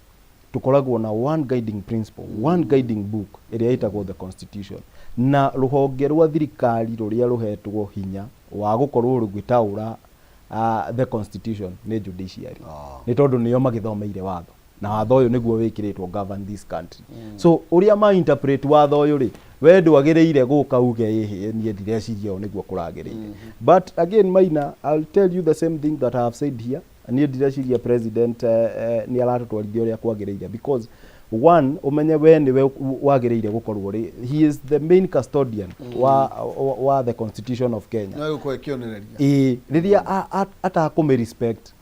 tukoragwo na one guiding principle, one guiding book iria itagwo the constitution, na ruhonge rwa thirikari ruria ruhetwo hinya wa gukorwo rugitaura the constitution ni judiciary. Ni tondu niyo magithomeire watho na watho uyu niguo wikiritwo govern this country. So uria ma interpret watho uyu ri we ndwagireire guka uge ihi nie ndireciria o niguo kuragireire. But again Maina, I'll tell you the same thing that I have said here. Nie ndireciria president ni aratutwarithia uria kwagireire, because one umenye we ni we wagireire gukorwo ri, he is the main custodian wa the constitution of Kenya. Na yuko ekionereria riria atakumi respect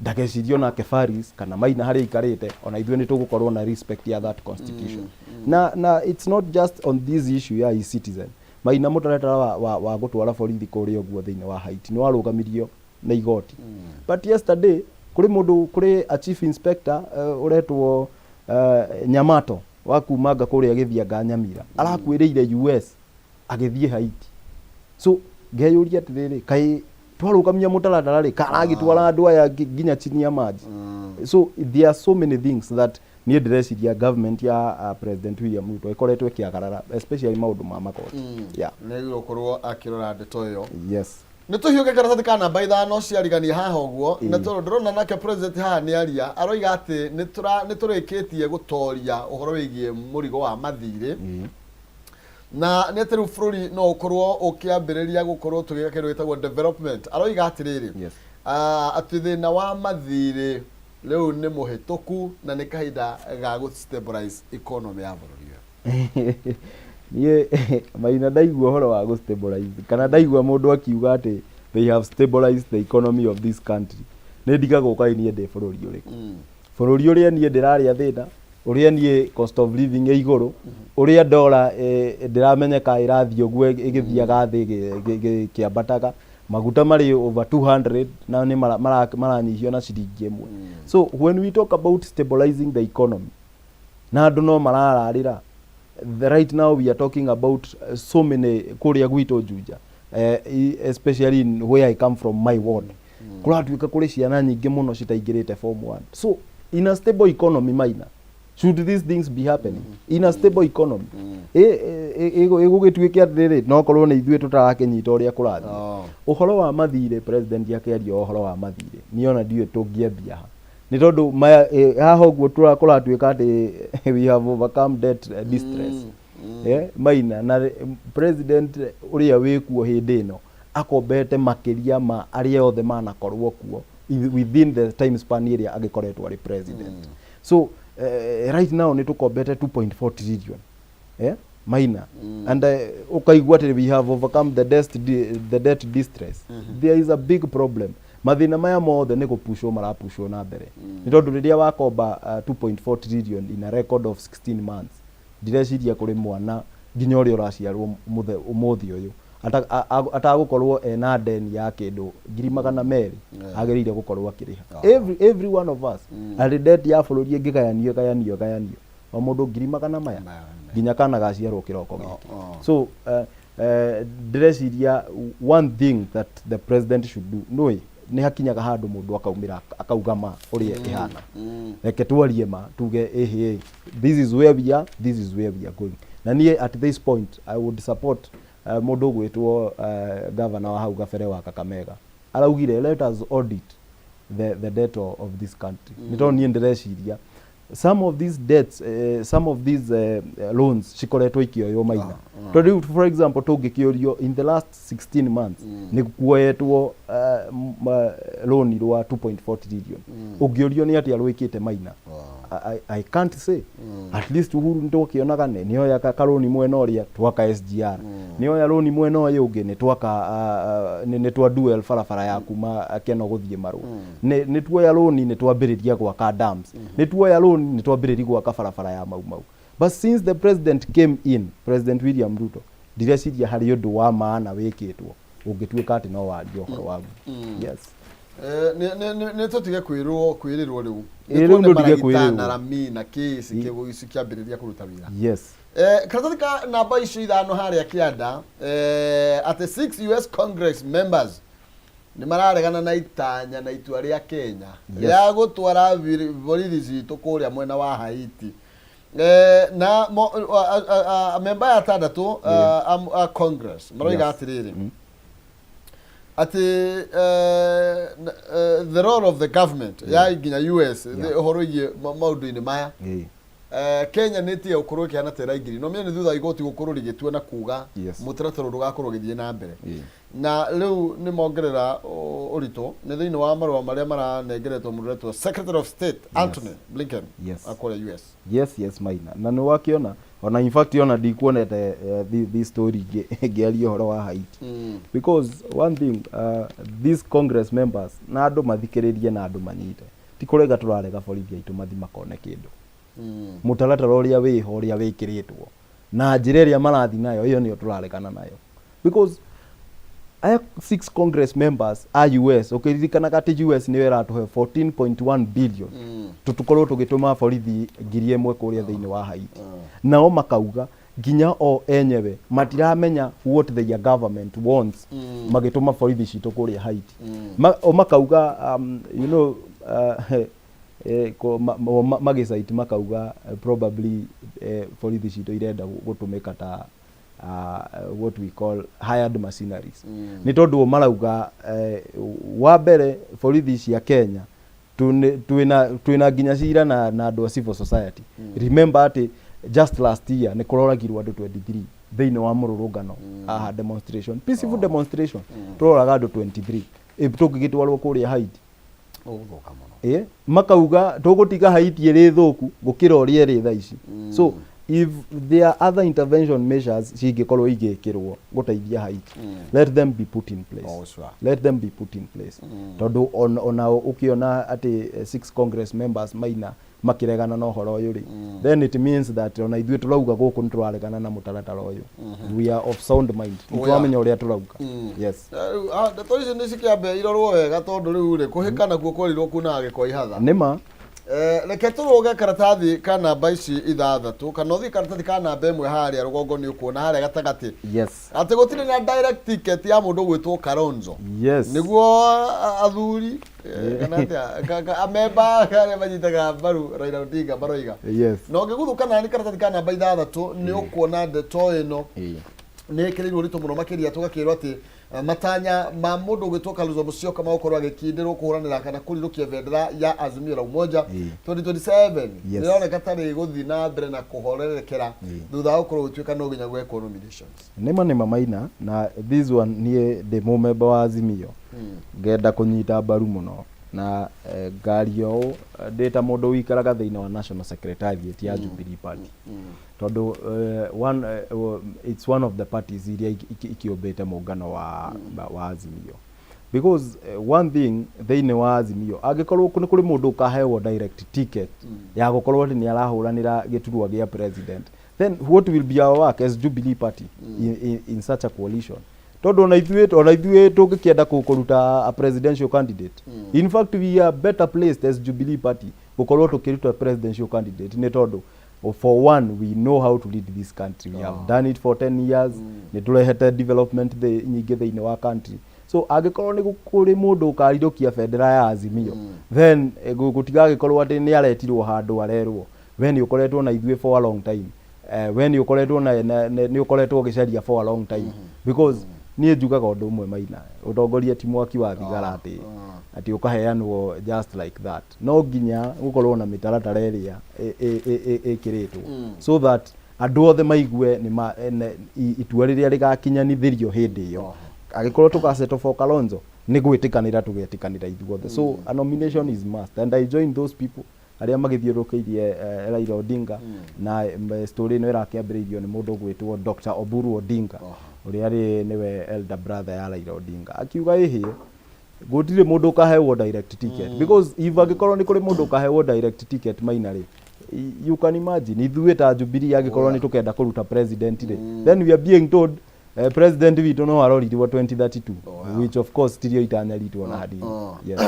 ndagecirio na kefaris kana Maina hari ikarite ona ithwe ni tugukorwo na respect ya that constitution. Na it's not just on this issue ya citizen. Maina mutaretara wa gutwara borithi kuria guo thiini wa Haiti ni warugamirio na igoti. But yesterday kuri a chief inspector uretwo Nyamato wa kumanga kuria githianga Nyamira arakwiriire US agithie Haiti. So ngeyuria atiriri kai twarugamia mutaratara ri kana agitwara andu aya nginya chini ya maji. So there are so many things that ni ndreciria government ya President William Ruto ikoretwe kiagarara, especially maundu ma makoti. Yeah, nĩ gukorwo akirora ndeto iyo. Yes. Nituhiuke karatathi ka namba 5 ciarigania haha uguo na ndorona nake president haha ni aria aroiga ati niturikitie gutoria uhoro wigie murigo wa mathire na neteru bururi no ukorwo ukiambiriria gukorwo tugiga kindu gitagwo development. Aroiga atiriri ati thina wa mathire leo ni muhituku na ni kahinda ga gu stabilize economy ya bururi. Ye Maina ndaigua horo wa gu stabilize kana ndaigua mundu akiuga ati they have stabilized the economy of this country. Ne ndigago kai nie de bururi uriku bururi uria nie ndiraria thina uria nie cost of living e iguru uria dollar ndiramenyeka irathio guo igithiaga thi kiambataga maguta mari over 200 na ni maranyihio na ciringi imwe. So when we talk about stabilizing the economy na andu no marararira, right now we are talking about so many kuria gwitu Juja, especially in where I come from, my ward. Kuratuika kuri ciana nyingi muno citaingirite form 1. So in a stable economy Maina, should these things be happening in a stable economy? Igugituike atiriri no korwo ni ithue tutarakenyita uria kurathi. Uhoro wa mathire president yake ario uhoro wa mathire niona ndiwe tungiambia ha ni tondu haha uguo turatuika ati we have overcome debt distress. Maina na president uria wikuo hindi ino akombete makiria ma aria othe manakorwo kuo within the time span area agikoretwo ari president. So right now ni tukombete 2.4 trillion Maina, and ukaigua ati we have overcome the debt distress. There is a big problem. Mathina maya mothe ni gupushwo marapushwo na mbere. Ni tondu riria wakomba 2.4 trillion in a record of 16 months direciria kuri mwana nginya uri uraciarwo umuthi uyu atagukorwo ena deni ya kindu 200,000 agirire gukorwo akiriha. Every one of us ari debt ya bururi ingikayanio o mundu 200,000 maya nginya kana gaciarwo kiroko giki. So direciria one thing that the president should do no ni hakinyaga handu mundu akaumira akaugama uria ihana reke twarie ma tuge this is where we are, this is where we are going. Na nie at this point I would support mundu gwitwo governor wa hau gabere wa Kameme araugire let us audit the debt of this country. Nito nie ndireciria some of these debts some of these loans cikoretwo ikioyo Maina. For example tungikiorio in the last 16 months ni kuoyetwo loan rwa 2.4 trillion. Ungiorio ni ati arwikite Maina. I can't say. At least Uhuru ndokionaga ni oya karoni mwena uria twaka SGR. Ni oya loan mwena uyu ungi ni twaka ni twa dual farafara ya kuma akeno guthie maru. Ni tuoya loan ni twambiriria gwaka dams. Ni tuoya loan ni twambiriria gwaka farafara ya mau. But since the president came in, President William Ruto, direciria hari undu wa maana wikitwo ungituika ati no wario horo wagu. Yes. ne tutige kwirirwo riu riu ndutige kwirirwo na rami na kisi kiambiriria kuruta wira. Yes. Karatika namba icio ithano haria kianda at the 6 US Congress members ni mararegana na itanya na itua ria Kenya ya gutwara borithi citu kuria mwena wa Haiti. Na member ya tandatu Congress maroiga atiriri ati the role of the government ya ginya US the horoye maundu-ini maya Kenya netie ukorwo kiana tera ingiri no mene thutha igoti gukorwo rigitua na kuga mutaratara rugakorwo githie na mbere na riu ni mongerera urito ni thiini wa marwa maria maranengeretwo muretwo Secretary of State Anthony Blinken akora US. Yes Maina na ni wakiona ona in fact ona ndikuonete this story ngiario horo wa Haiti because one thing these Congress members na andu mathikiririe na andu manyite ti kurega turarega borithi aitu mathi makone kindu mutaratara uria wiho uria wikiritwo na njira iria marathi nayo iyo niyo turarekana nayo because aya 6 Congress members are US ukiririkana kati US ni wera tuhe 14.1 billion tutukorwo tugituma borithi ngiri imwe kuria thiini wa Haiti nao makauga ginya o enyewe matiramenya what the government wants magituma borithi citu kuria Haiti makauga you know magisaiti makauga probably borithi citu irenda gutumika ta what we call hired mercenaries ni tondu marauga wa mbere borithi cia Kenya twina ginya cira na andu a civil society remember ati just last year ni kuroragirwo andu 23 thiini wa mururungano demonstration peaceful demonstration turoraga andu 23 tungigitwarwo kuria Haiti makauga tugutiga Haiti iri thuku gukira uria iri tha ici so if there are other intervention measures cingikorwo igikirwo guteithia Haiti let them be put in place let them be put in place tondu ona ukiona ati 6 Congress members Maina makiregana na horo uyu ri then it means that ona ithue turauga guku ni turaregana na mutaratara uyu we are of sound mind tuamenya uria turauga yes ndeto ici ni cikiambe irorwo wega tondu riu ri kuhikana guo korirwo kuna giko ihatha nima reke turuge karatathi kana namba ici ithathatu kana uthi karatathi kana namba imwe haria rugongo ni ukuona haria gatagati ati gutire na direct ticket ya mundu gwitwo Kalonzo niguo athuri kana amemba kare manyitaga baru Raila Odinga baroiga no ngiguthukana ni karatathi kana namba ithathatu ni ukuona ndeto ino ni kirirwo rito muno makiria tugakirwo ati matanya ma mundu gwitwo Kalonzo Musyoka magukorwo agikindirwo kuhuranira kana kurirukia bendera ya Azimio la Umoja 2027 nioneka tari guthi na mbere na kuhorerekera thutha wa gukorwo gutwika no ginya gwekwo nominations nima Maina na this one nie the member wa Azimio ngenda kunyita mbaru muno na ngario data mundu wikaraga thiini wa National Secretariat ya Jubilee Party tondu it's one of the parties iria ikiombete muungano wa Azimio because one thing thiini wa Azimio agikorwo ni kuri mundu ukaheo direct ticket ya gukorwo ni arahuranira giturwa gia president then what will be our work as Jubilee Party in such a coalition tondu ona ithuĩ tungikienda kuruta a presidential candidate in fact we are better placed as Jubilee Party gukorwo tukiruta presidential candidate ni tondu for one we know how to lead this country we have done it for 10 years ni turehete development nyingi thiini wa country so agikorwo ni kuri mundu ukarirukia bendera ya Azimio then gutiga gikorwo ati ni aretirwo handu arerwo when ukoretwo na ithuĩ for a long time when ukoretwo na ni ukoretwo gicaria for a long time because nie njugaga undu umwe Maina utongoria ti mwaki wa thigara ati ukaheanwo just like that no ginya gukorwo na mitaratara iria ikiritwo so that andu othe maigue ni itua riria rigakinyanithirio hindi iyo agikorwo tukaseto for Kalonzo ni gwitikanira tugetikanira ithuothe so a nomination is must and I join those people aria magithiurukirie Raila Odinga na story ino irakiambiririo ni mundu gwitwo Dr. Oburu Odinga uria ari niwe elder brother ya Raila Odinga akiuga ihi gutire mundu ukaheo direct ticket because if agikorwo ni kuri mundu ukaheo direct ticket Maina ri you can imagine ithuĩ ta Jubilee agikorwo ni tukenda kuruta president ri then we are being told president witũ no arorirwo 2032 which of course still itanya ritũ ona hadi yes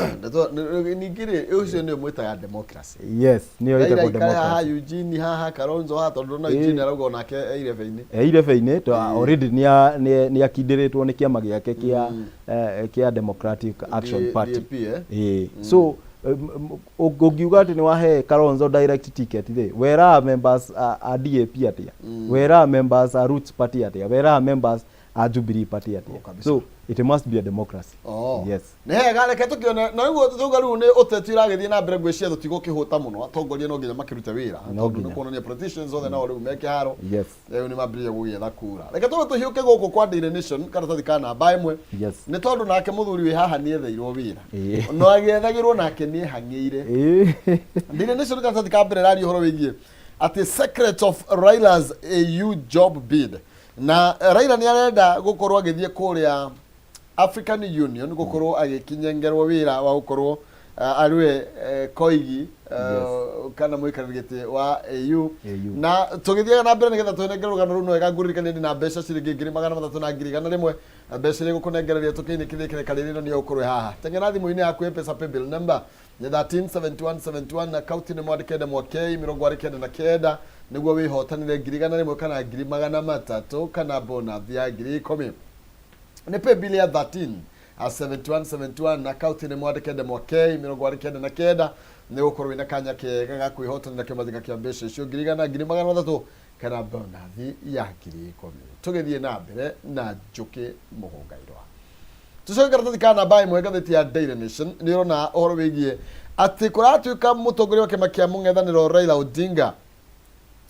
ningire ucio nĩ mwĩtaga democracy yes nĩ oitagwo democracy haha Eugene haha Kalonzo haha tondũ na Eugene arauga onake eirebe-inĩ to already nĩ akindĩrĩtwo nĩ kĩama gĩake kĩa Democratic Action Party so ungiuga ati ni wahe Kalonzo direct ticket thi where are members a DAP atia where are members a Roots Party atia where are members a Jubilee Party atia so it must be a democracy yes ne hega reke tukiona na niguo tuga riu ni uteti uragithie na mbere ngwiciria tutigo kihuta muno atongoria no nginya makirute wira tondu ni kuonania politicians othe nao riu meke haro yes riu ni mambirie gugitha kura reke tuhiuke guku kwa Daily Nation karatathi kana namba imwe ni tondu nake muthuri wi haha ni etheirwo wira no agethagirwo nake ni hang'eire Daily Nation karatathi ka mbere rari horo wigie ati secret of Raila's AU job bid na Raila ni arenda gukorwo agithie kuria African Union gukorwo agikinyengerwo wira wa gukorwo ariwe koigi kana muikarigite wa AU na tugithia na mbere nigetha tunengerwo rugano runo wega nguririkane na mbeca ciringi 300,000 na rimwe mbeca ri gukunengereria tukiini kithikire kalirino ni ukorwe haha tengena thimu-ini yaku mpesa paybill number ni 137171 na kauti ni mwandikende mwakei 29 niguo wihotanire 100,000 kana 300,000 kana bonus ya 10,000 ni paybill ya 137171 na kauti ni mwandikende mwakei 29 ni ukorwo ina kanya kega ga kwihotanira kimazinga kia mbeca icio 100,000 kana bonus ya 10,000 tugithie na mbere na njuki mugungairwa tucoke karatathi kana bai mwega theti ya Daily Nation ni rona uhoro wigie ati kuratuika mutongoria wa kĩama kĩa mũng'ethanĩro Raila Odinga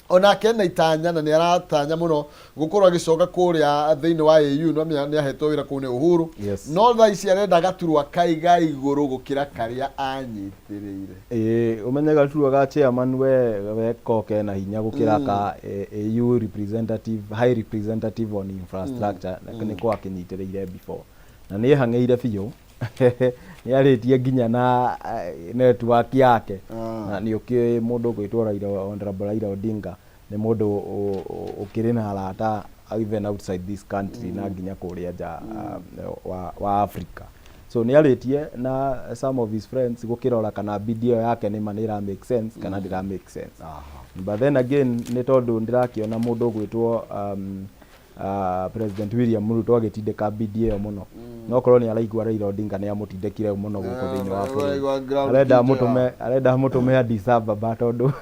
onake na itanya na ni aratanya muno gukorwo agicoka kuria thiini wa AU no ni ahetwo wira kuu ni Uhuru no tha ici arenda gaturwa kaiga iguru gukira karia anyitiriire umenye gaturwa ga chairman we koke na hinya gukira ka AU representative high representative on infrastructure ni kwa kinyitiriire before na ni hang'eire biũ ni aritie nginya na network yake na ni uki mundu gwitwo Raila Odinga ni mundu ukiri na arata even outside this country na nginya kuria ja wa Africa so ni aritie na some of his friends gukirora kana video yake ni manira make sense kana ndira make sense but then again ni tondu ndirakiona mundu gwitwo President William Ruto agitindika bidi iyo muno no korwo ni araigua Raila Odinga ni amutindekire muno guko thiini wa bũrũri arenda mutume Addis Ababa tondu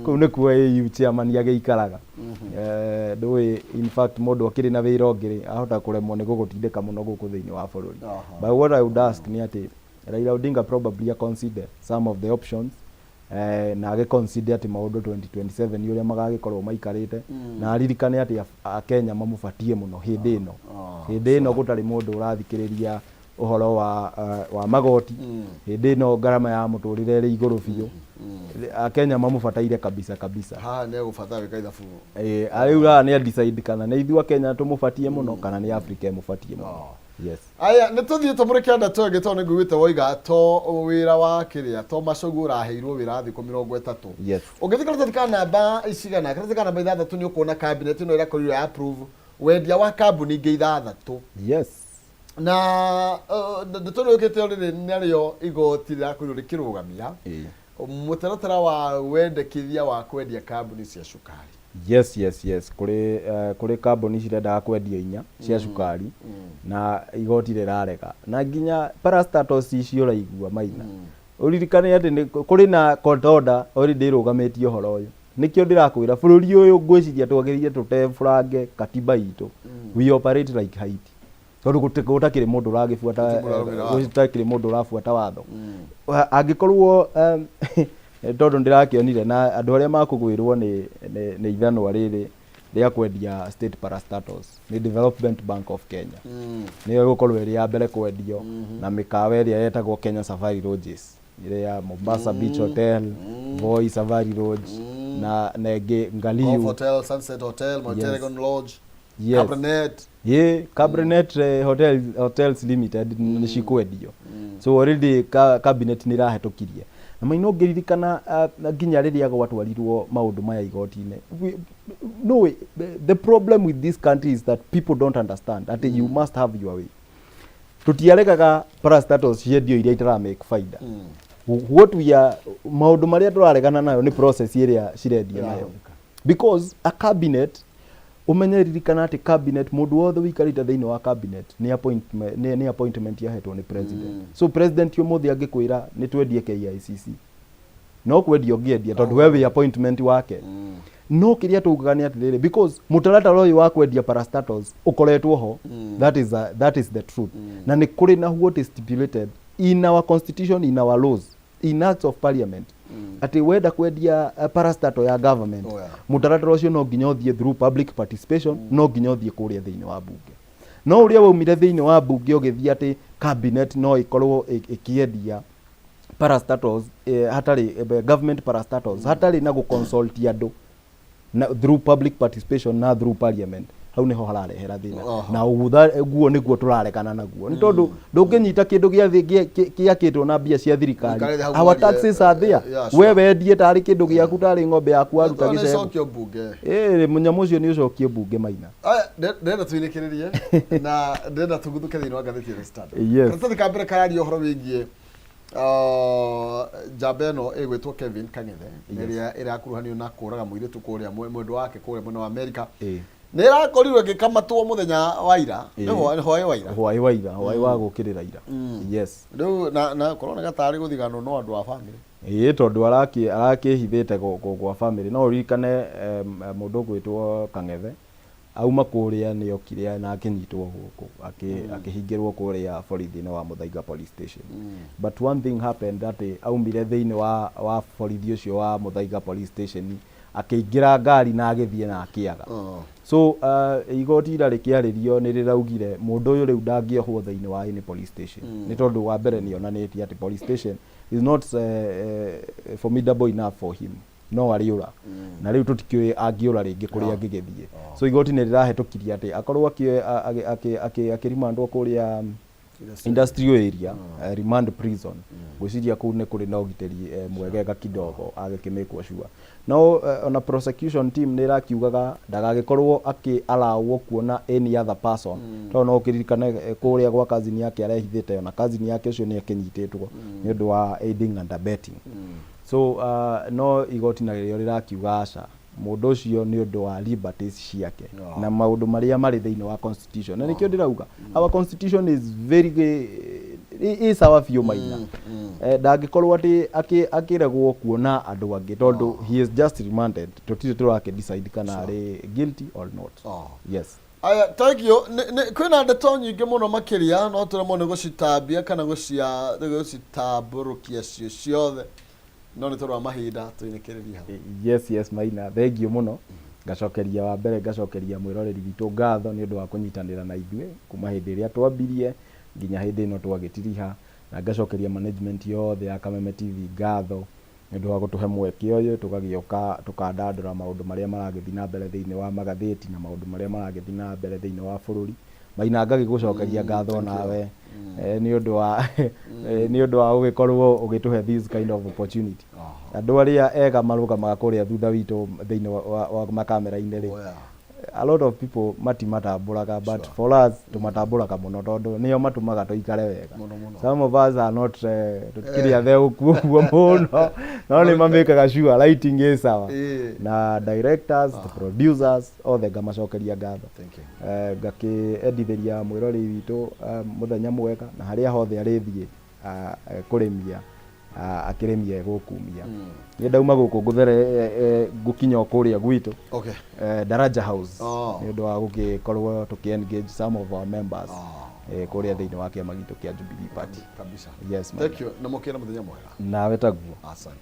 kuu ni kuo AU chairman agiikaraga ndui in fact mundu akiri na wira ungiri ahota kuremwo ni gugutindika muno guko thiini wa bũrũri but what I would ask ni ati Raila Odinga probably consider some of the options na agiconsider ati maundu 2027 uria magagikorwo maikarite na aririkane ati Kenya mamubatie muno hindi ino gutari mundu urathikiriria uhoro wa magoti hindi ino garama ya muturire ri iguru biu Kenya mamubataire kabisa ha ne gubata wika ithabu ariuga ni decide kana ni ithua Kenya tumubatie muno kana ni Africa mubatie muno yes aya ne tuthie tumurike anda twege to niguite woiga to wira wa kiria to macugura heirwo wira thiku 30 yes ungithikira tathika namba icigana kathika namba 6 ni ukuona cabinet no ira korirwo approve wendia wa kambuni ingi 6 yes na ndotono yokete already nario igoti rya kururikirugamia mutaratara wa wendekithia wa kwendia kambuni cia cukari yes kuri kambuni cirenda kwendia inya cia cukari na igoti rirarega na nginya parastatus icio raigua maina uririkane ati kuri na court order already rugametio horo uyu nikio ndirakwira bururi uyu ngwiciria twagiririe tute frange katiba itu we operate like Haiti tondu gutakire mundu uragifuata gutakire mundu urafuata watho angikorwo tondu ndirakionire na andu aria makugwirwo ni ithanwa riri ria kwendia state parastatus ni Development Bank of Kenya niyo gukorwo iri ya mbere kwendio na mikawa iria yetagwo Kenya Safari Lodges ile ya Mombasa Beach Hotel Voi Safari Lodge na nege Ngaliu Hotel Sunset Hotel Montregon Lodge Cabernet Cabernet Hotels Limited ni shikwendio so already cabinet ni rahetokirie na maino ngiririkana nginya riria gwatwarirwo maundu maya igoti-ine. No, the problem with this country is that people don't understand that you must have your way. Tutiaregaga parastatals ciendio iria itara make faida. What we are maundu maria turaregana nayo ni process iria cirendia nayo, because a cabinet umenyeririkana ati cabinet mundu wothe wikarite thiini wa cabinet ni appointment yahetwo ni president. So president yomuthi angikwira ni twendie KICC no kwendia ungiendia tondu wewe appointment wake. No kiria tugaga ni atiriri, because mutaratara uyu wa kwendia parastatals ukoretwo ho. That is the truth. Na ni kuri na what is stipulated in our constitution, in our laws, in acts of parliament. Ati wenda kwendia parastatal ya government, mutaratara ucio no nginya uthie through public participation, no nginya uthie kuria thiini wa bunge. No uria waumire thiini wa bunge ugithia ati cabinet no ikorwo ikiendia parastatals hatari government parastatals hatari na consult andu through public participation na through parliament. Hau niho hararehera thina na guo niguo turarekana naguo ni tondu ndunginyita kindu giakitwo na mbia cia thirikari. Our taxes are there. We wendie tari kindu giaku tari ng'ombe yaku aruta gicego munyamu ucio ni ucokio bunge Maina. Ndenda twirikiririe na ndenda tuguthuke thiini wa ngatheti ya Standard. Karatathi ka mbere karario horo wigie Jabeno egwetwo Kevin Kang'ethe iria irakuruhanio na kuraga muiritu kuria mwendu wake kuria mwena wa America. Nera korirwe gikamatwo muthenya wa ira hwai wa gukirira ira. Yes, riu na korona gatari guthigano no andu a family tondu arakihithite gwa family. No ririkane mundu gwitwo Kang'ethe auma kuria ni okire na akinyitwo huko akihingirwo kuria borithi-ini wa Muthaiga police station. But one thing happened that aumire thiini wa borithi ucio wa Muthaiga police station akiingira ngari na agithie na akiaga. So igoti ira rikiaririo ni riraugire mundu uyu riu ndangiohwo thiini wa any police station ni tondu wa mbere ni onanitie ati police station is not formidable enough for him. No ariura na riu tutikiwe angiura ringi kuria angigithie. So igoti ni rirahetũkirie ati akorwo akirimandwo kuria industrial area remand prison gwiciria kuu ni kuri na ugiteri mwegega kidogo agikimekwo sure. No on a prosecution team ni rakiugaga ndagagikorwo allow kuona any other person. To no kiririkane kuria gwa kazini yake arehithite na kazini yake ucio ni akinyititwo ni undu wa aiding and abetting. So no igoti na rio rirakiuga aca mundu ucio ni undu wa liberties ciake na maundu maria mari thiini wa constitution. Na nikio ndirauga our constitution is very is our few Maina. Ndagikorwo ati akiregwo kuona andu angi tondu he is just remanded tutire turake decide kana ari guilty or not. Yes. Aya, thank you. Kwina ndeto nyingi muno makiria no turemo ni gucitambia kana gucitaburukia cio ciothe no ni turwa mahinda tuinekeriria. Yes Maina, thank you muno. Ngacokeria wa mbere ngacokeria mwiroreri witu ngatho ni undu wa kunyitanira na ithue kuma hindi iria twambirie nginya hindi ino twagitiriha, na ngacokeria management yothe ya Kameme TV ngatho ni undu wa gutuhe mweke uyu tugagioka tukandandura maundu maria maragithii na mbere thiini wa magatheti na maundu maria maragithii na mbere thiini wa bururi. Maina ngagigucokeria ngatho nawe ni undu wa ugikorwo ugituhe this kind of opportunity. Andu aria ega marugamaga kuria thutha witu thiini wa makamera-ini ri a lot of people matimatamburaga, but for us tumatamburaga muno tondu nio matumaga tuikare wega. Some of us are not tukiria theu kuo muno no ni mamekaga sure lighting is sawa na directors, the producers, all the ngamacokeria ngatho. Ngakiendithiria mwirori witu muthenya mwega na haria hothe arithie kurimia akiremia gukumia. Ni ndauma guku nguthere ngukinya kuria gwitu Daraja House ni undu wa gugikorwo tuki-engage some of our members kuria thiini wa kiama gitu kia Jubilee Party kabisa. Yes, thank you na mukira muthenya mwega nawe taguo.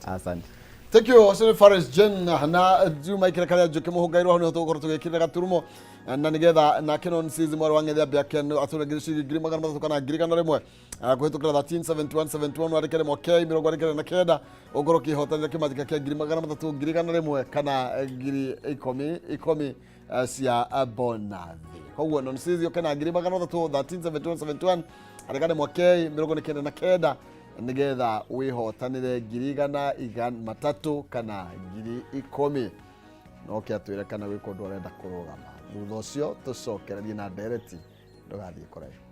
Asante. Thank you Osiri Faris Jen na Juma ikira juke muhungairwo hano tugukorwo tugikirira gaturumo na nigetha na Kenon Sizi mwari wang'ethe ambia ken ature girishiri ngiri magana mathatu kana ngiri kana rimwe kuhitukira 137171 warikere mwakei mirongo arikere na kenda ugoro kihotanira kimathika kia ngiri magana mathatu ngiri kana rimwe kana ngiri ikumi cia bonathi. Koguo non Sizi kana ngiri magana mathatu 137171 arikane mwakei mirongo nikenda na kenda nigetha wihotanire ngiri igana 3 kana ngiri 10 no ke atwire kana wiko ndo arenda kurugama thutha ucio tucokererie na direct ndugathie kuraihu.